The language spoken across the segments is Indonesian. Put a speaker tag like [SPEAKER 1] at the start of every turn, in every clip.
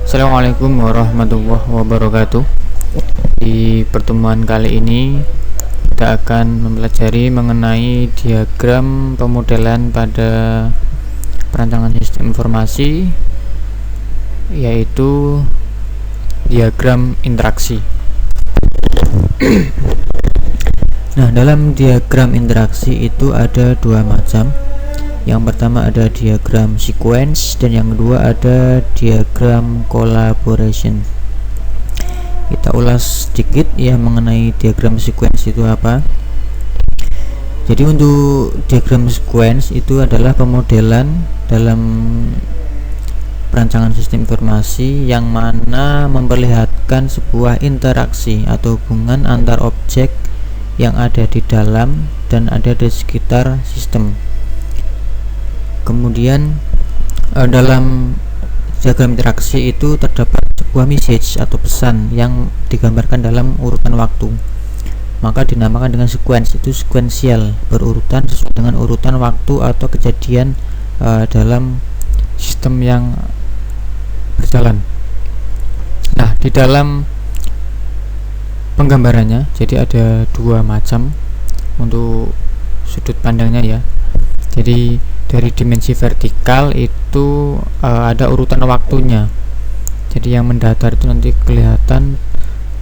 [SPEAKER 1] Assalamualaikum warahmatullahi wabarakatuh. Di pertemuan kali ini kita akan mempelajari mengenai diagram pemodelan pada perancangan sistem informasi, yaitu diagram interaksi. Nah, dalam diagram interaksi itu ada dua macam. Yang pertama ada diagram sequence dan yang kedua ada diagram collaboration. Kita ulas sedikit ya mengenai diagram sequence itu apa. Jadi untuk diagram sequence itu adalah pemodelan dalam perancangan sistem informasi yang mana memperlihatkan sebuah interaksi atau hubungan antar objek yang ada di dalam dan ada di sekitar sistem. Kemudian dalam diagram interaksi itu terdapat sebuah message atau pesan yang digambarkan dalam urutan waktu, maka dinamakan dengan sequence. Itu sequential, berurutan sesuai dengan urutan waktu atau kejadian dalam sistem yang berjalan. Nah, di dalam penggambarannya jadi ada dua macam untuk sudut pandangnya ya. Jadi dari dimensi vertikal itu ada urutan waktunya. Jadi yang mendatar itu nanti kelihatan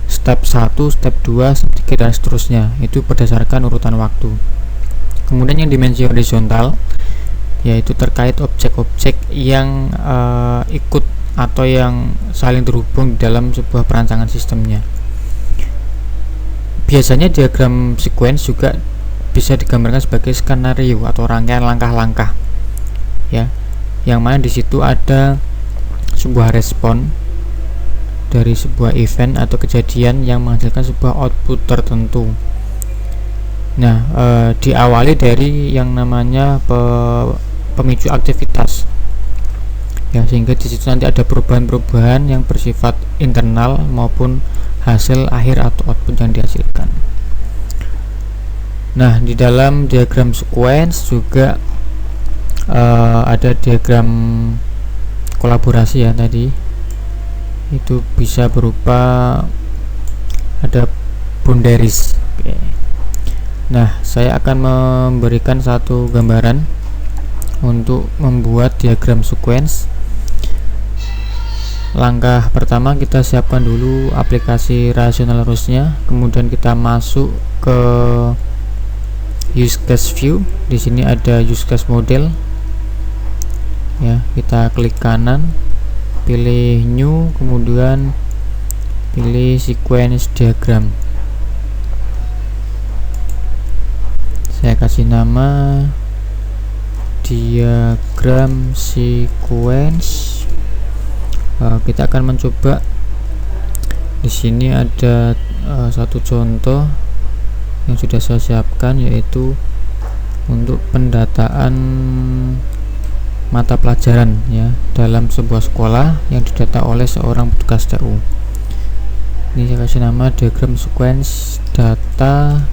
[SPEAKER 1] step 1, step 2, step 3 dan seterusnya. Itu berdasarkan urutan waktu. Kemudian yang dimensi horizontal yaitu terkait objek-objek yang ikut atau yang saling terhubung di dalam sebuah perancangan sistemnya. Biasanya diagram sequence juga bisa digambarkan sebagai skenario atau rangkaian langkah-langkah ya, yang mana di situ ada sebuah respon dari sebuah event atau kejadian yang menghasilkan sebuah output tertentu. Nah, diawali dari yang namanya pemicu aktivitas ya, sehingga di situ nanti ada perubahan-perubahan yang bersifat internal maupun hasil akhir atau output yang dihasilkan. Nah, di dalam diagram sequence juga ada diagram kolaborasi ya tadi. Itu bisa berupa ada boundaries. Oke. Nah, saya akan memberikan satu gambaran untuk membuat diagram sequence. Langkah pertama, kita siapkan dulu aplikasi rational rules-nya, kemudian kita masuk ke use case view. Di sini ada use case model ya, kita klik kanan, pilih new, kemudian pilih sequence diagram. Saya kasih nama diagram sequence. Kita akan mencoba. Di sini ada satu contoh yang sudah saya siapkan, yaitu untuk pendataan mata pelajaran ya dalam sebuah sekolah yang didata oleh seorang petugas TU. Ini saya kasih nama diagram sequence data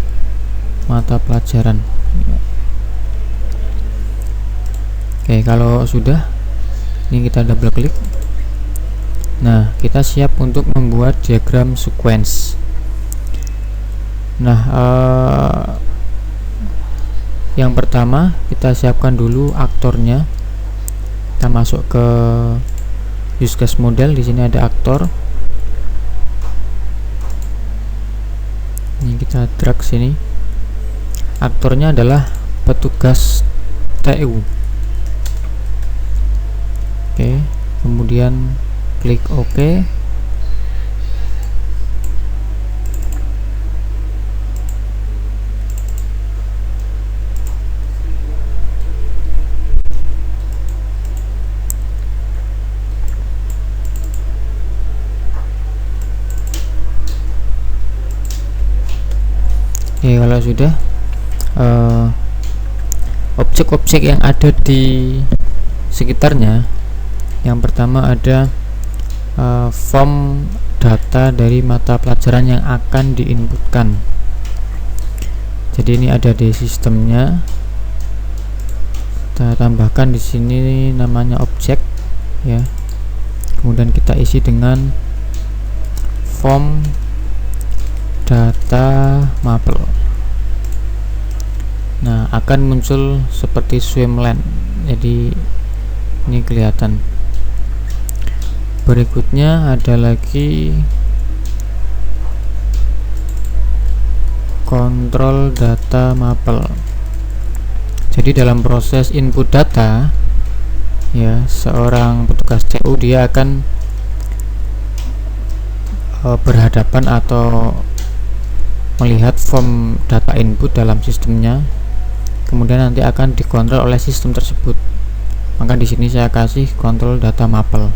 [SPEAKER 1] mata pelajaran ya. Oke, kalau sudah, ini kita double klik. Nah, kita siap untuk membuat diagram sequence. Nah, yang pertama kita siapkan dulu aktornya. Kita masuk ke use case model. Di sini ada aktor. Ini kita drag sini. Aktornya adalah petugas TU. Oke, kemudian klik OK. Oke, kalau sudah, objek-objek yang ada di sekitarnya, yang pertama ada form data dari mata pelajaran yang akan diinputkan. Jadi ini ada di sistemnya. Kita tambahkan di sini namanya objek ya. kemudian kita isi dengan form data mapel. Nah, akan muncul seperti swimland, jadi ini kelihatan. Berikutnya ada lagi kontrol data mapel. Jadi dalam proses input data, ya, seorang petugas CU dia akan berhadapan atau melihat form data input dalam sistemnya, kemudian nanti akan dikontrol oleh sistem tersebut. Maka di sini saya kasih kontrol data mapel.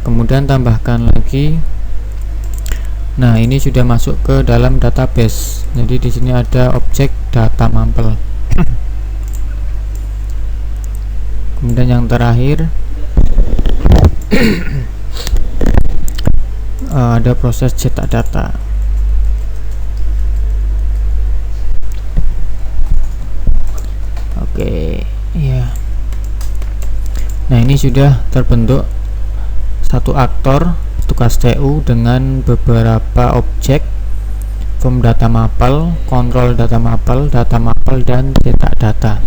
[SPEAKER 1] Kemudian tambahkan lagi. Nah, ini sudah masuk ke dalam database. Jadi di sini ada objek data mapel. Kemudian yang terakhir ada proses cetak data. Oke, ya. Nah, ini sudah terbentuk satu aktor tugas CU dengan beberapa objek, form data mapel, kontrol data mapel, dan cetak data.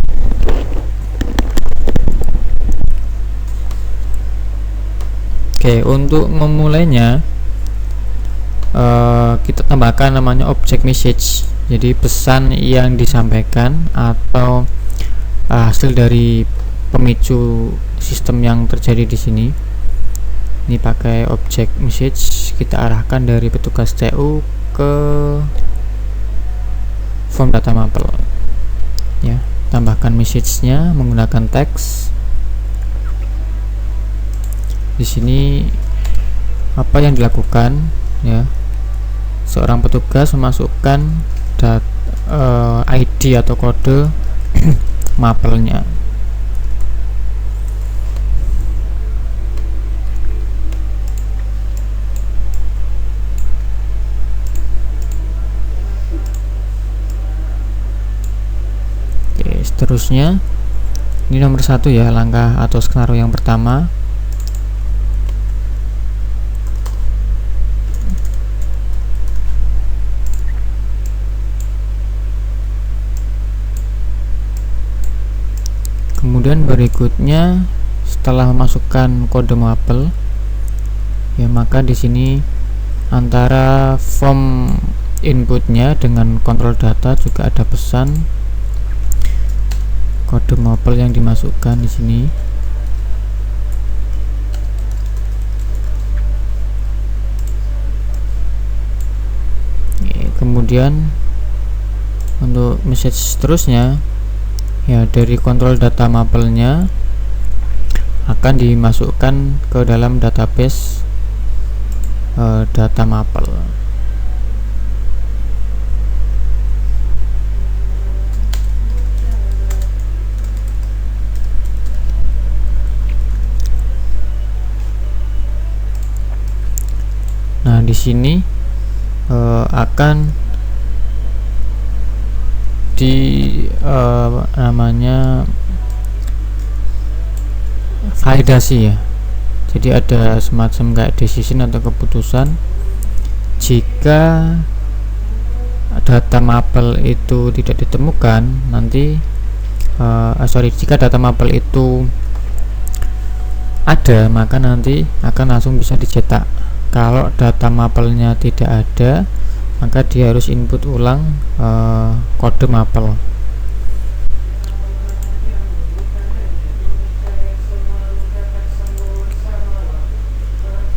[SPEAKER 1] Oke, untuk memulainya kita tambahkan namanya object message. Jadi pesan yang disampaikan atau hasil dari pemicu sistem yang terjadi di sini. Ini pakai object message, kita arahkan dari petugas CU ke form data mapel. Ya, tambahkan message-nya menggunakan teks. Di sini apa yang dilakukan, ya? Seorang petugas memasukkan ID atau kode mapelnya. Seterusnya, ini nomor 1 ya, langkah atau skenario yang pertama. Kemudian berikutnya, setelah memasukkan kode mapel, ya, maka di sini antara form inputnya dengan kontrol data juga ada pesan kode mapel yang dimasukkan di sini. Kemudian untuk message seterusnya, ya, dari kontrol data mapelnya akan dimasukkan ke dalam database data mapel. Nah, di sini akan namanya validasi, ya. Jadi ada semacam kayak decision atau keputusan. Jika data mapel itu tidak ditemukan, nanti jika data mapel itu ada, maka nanti akan langsung bisa dicetak. Kalau data mapelnya tidak ada, maka dia harus input ulang kode mapel.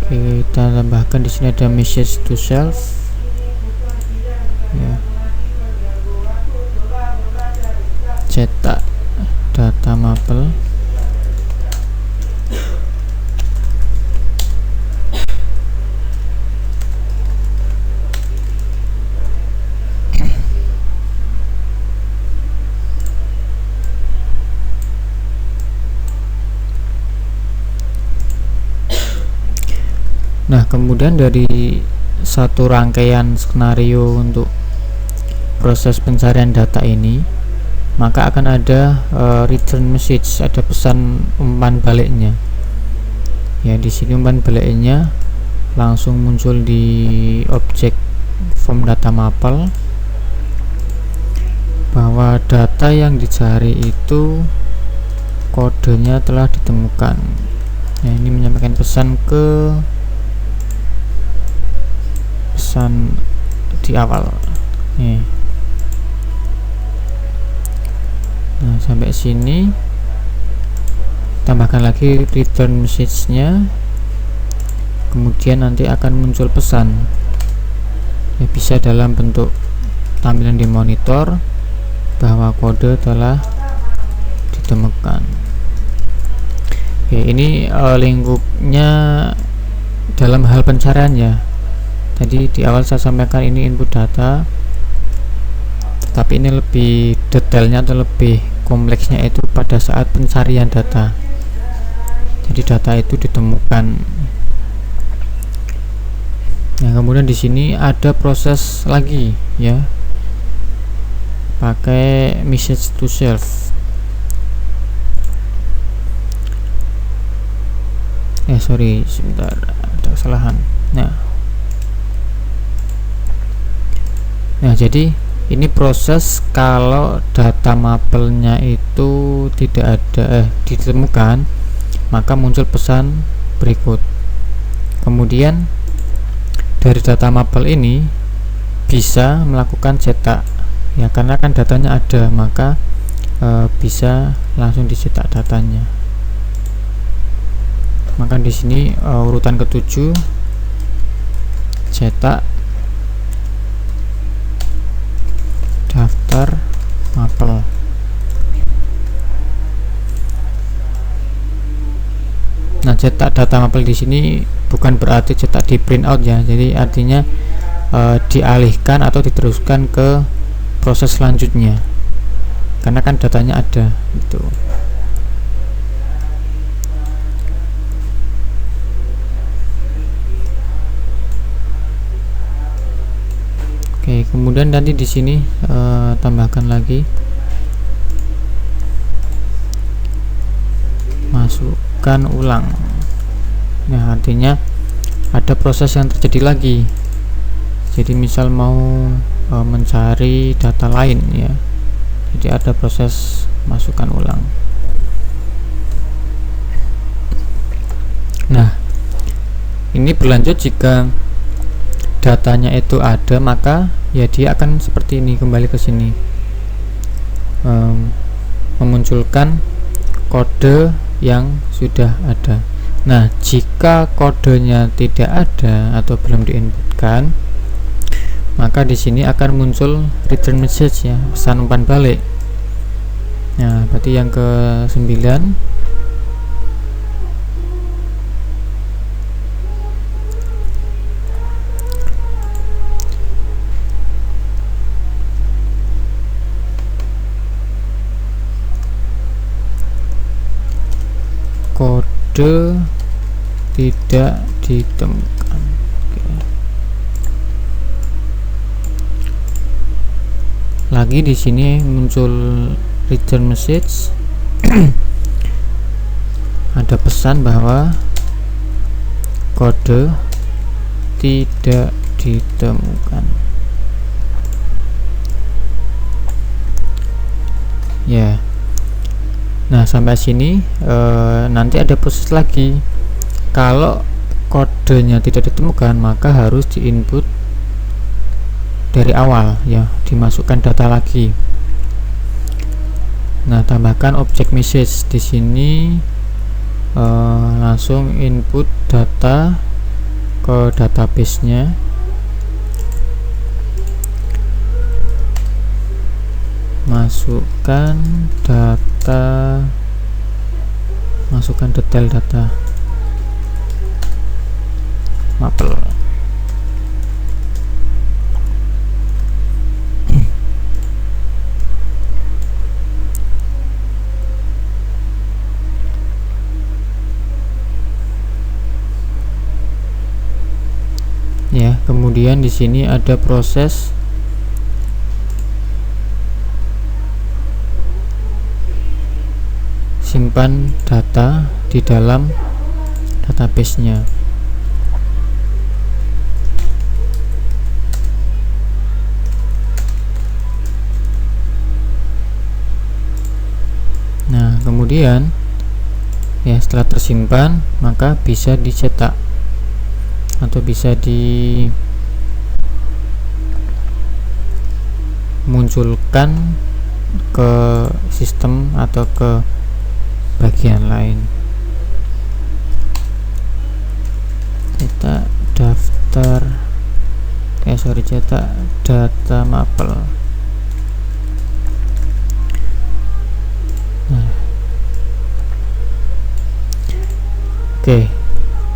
[SPEAKER 1] Oke, kita tambahkan di sini ada message to self, ya. Cetak data mapel. Nah, kemudian dari satu rangkaian skenario untuk proses pencarian data ini, maka akan ada return message, ada pesan umpan baliknya. Ya, di sini umpan baliknya langsung muncul di objek form data mapel bahwa data yang dicari itu kodenya telah ditemukan. Nah, ini menyampaikan pesan di awal nih. Nah, sampai sini tambahkan lagi return message nya, kemudian nanti akan muncul pesan ya, bisa dalam bentuk tampilan di monitor bahwa kode telah ditemukan. Oke, ini lingkupnya dalam hal pencarian ya. Tadi di awal saya sampaikan ini input data, tapi ini lebih detailnya atau lebih kompleksnya itu pada saat pencarian data. Jadi data itu ditemukan. Nah, kemudian di sini ada proses lagi ya, pakai message to self. Sorry, sebentar, ada kesalahan. Nah, jadi ini proses kalau data mapelnya itu tidak ada ditemukan, maka muncul pesan berikut. Kemudian dari data mapel ini bisa melakukan cetak ya, karena kan datanya ada, maka bisa langsung dicetak datanya. Maka di sini urutan ke-7 cetak daftar mapel. Nah, cetak data mapel di sini bukan berarti cetak di print out ya, jadi artinya dialihkan atau diteruskan ke proses selanjutnya, karena kan datanya ada gitu. Oke, kemudian nanti di sini tambahkan lagi masukkan ulang. Nah, artinya ada proses yang terjadi lagi. Jadi misal mau mencari data lain ya, jadi ada proses masukkan ulang. Nah, ini berlanjut jika datanya itu ada, maka ya dia akan seperti ini, kembali ke sini, memunculkan kode yang sudah ada. Nah, jika kodenya tidak ada atau belum diinputkan, maka di sini akan muncul return message ya, pesan umpan balik. Nah, berarti yang ke-9 kode tidak ditemukan. Lagi di sini muncul return message ada pesan bahwa kode tidak ditemukan ya. Nah, sampai sini nanti ada proses lagi. Kalau kodenya tidak ditemukan, maka harus diinput dari awal ya, dimasukkan data lagi. Nah, tambahkan objek message di sini, langsung input data ke database-nya. Masukkan data, masukkan detail data mapel. Ya, kemudian di sini ada proses simpan data di dalam database-nya. Nah, kemudian ya setelah tersimpan maka bisa dicetak atau bisa dimunculkan ke sistem atau ke bagian lain. Cetak daftar cetak data mapel. Nah, oke,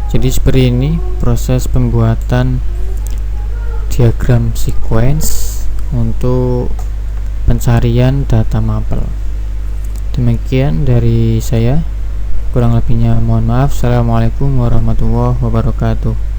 [SPEAKER 1] jadi seperti ini proses pembuatan diagram sequence untuk pencarian data mapel. Demikian dari saya, kurang lebihnya mohon maaf. Assalamualaikum warahmatullahi wabarakatuh.